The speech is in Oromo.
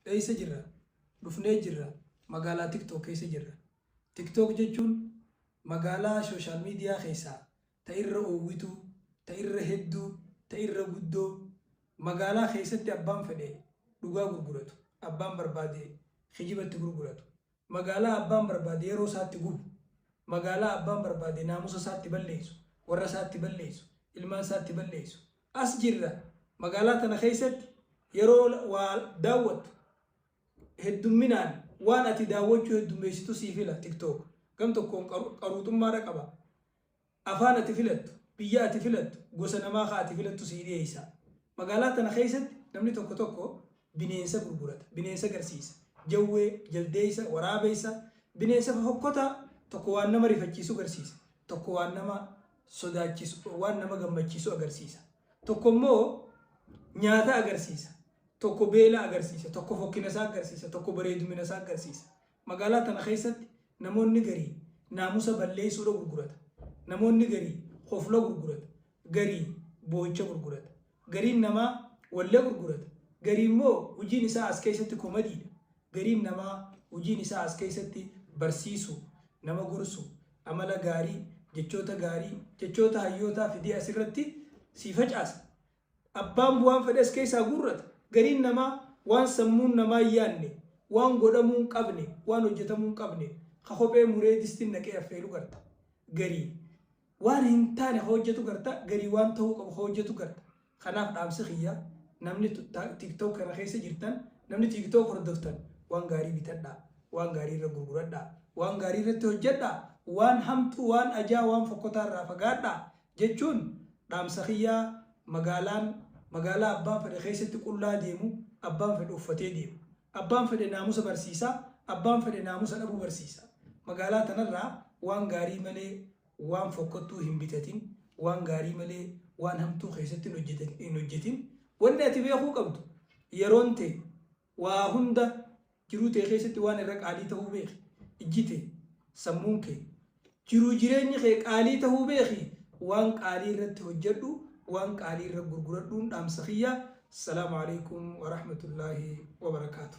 eessa jirra dhufnee jirra magaalaa TikTok keessa jirra. TikTok jechuun magaalaa social media keessaa ta'irra oowwitu ta'irra hedduu ta'irra guddoo magaalaa keessatti abbaan fedhe dhugaa gurguratu abbaan barbaade kijibatti gurguratu magaalaa abbaan barbaade yeroo isaatti gubu magaalaa abbaan barbaade naamusa isaatti balleessu warra isaatti balleessu ilmaan isaatti balleessu as jirra magaalaa tana keessatti yeroo waa daawwatu heddumminaan waan ati daawwachuu heddummeessitu sii fila TikTok gam tokkoon qaruuxummaadha qaba afaan ati filattu biyya ati filattu gosa namaa kaa ati filattu sii dhiyeessa magaalaa tana keessatti namni tokko tokko bineensa gurgurata bineensa garsiisa jawwee jaldeessa waraabeessa bineensa fokkota tokko waan nama rifachiisu garsiisa tokko waan nama sodaachisu waan nama gammachiisu agarsiisa tokko immoo nyaata agarsiisa tokko beela agarsiisa tokko fokkina isaa agarsiisa tokko bareedumina isaa agarsiisa magaalaa tana keessatti namoonni garii naamusa balleessuudha gurgurata namoonni garii hofla gurgurata garii boocha gurgurata gariin namaa wallee gurgurata garii immoo hojiin isaa as keessatti komadiidha gariin namaa hojiin isaa as keessatti barsiisu nama gorsu amala gaarii jechoota hayyootaa fidee asirratti si facaasa abbaan bu'aan fedhes keessaa gurrata gariin namaa waan sammuun namaa yaanne waan godhamuun qabne waan hojjetamuun qabne ka kophee muree distiin naqee affeelu garta garii waan hin taane hojjetu garta garii waan ta'uu qabu hojjetu garta kanaaf dhaamsi xiyyaa namni TikTok kana keessa jirtan namni TikTok hordoftan waan gaarii bitadhaa waan gaarii irra gurguradhaa waan gaarii irratti hojjedhaa waan hamtuu waan ajaa waan fokkotaa irraa fagaadhaa jechuun dhaamsa xiyyaa magaalaa abbaan fedhe keessatti qullaa deemu abbaan fedhe uffatee deemu abbaan fedhe naamusa barsiisaa abbaan fedhe naamusa dhabuu barsiisa magaalaa tanarraa waan gaarii malee waan fokkottuu hin bitatin waan gaarii malee waan hamtuu keessatti hin hojjetin wanni ati beekuu qabdu yeroon ta'e waa hunda jiruu ta'e keessatti waan irra qaalii ta'uu beeki ijji ta'e sammuun kee jiruu jireenyi kee qaalii ta'uu beeki waan qaalii irratti hojjedhu waan qaalii irra gurguradhuun dhaamsa xiyyaa. Assalamu alaikum wa rahmatullahi wa barakatuh.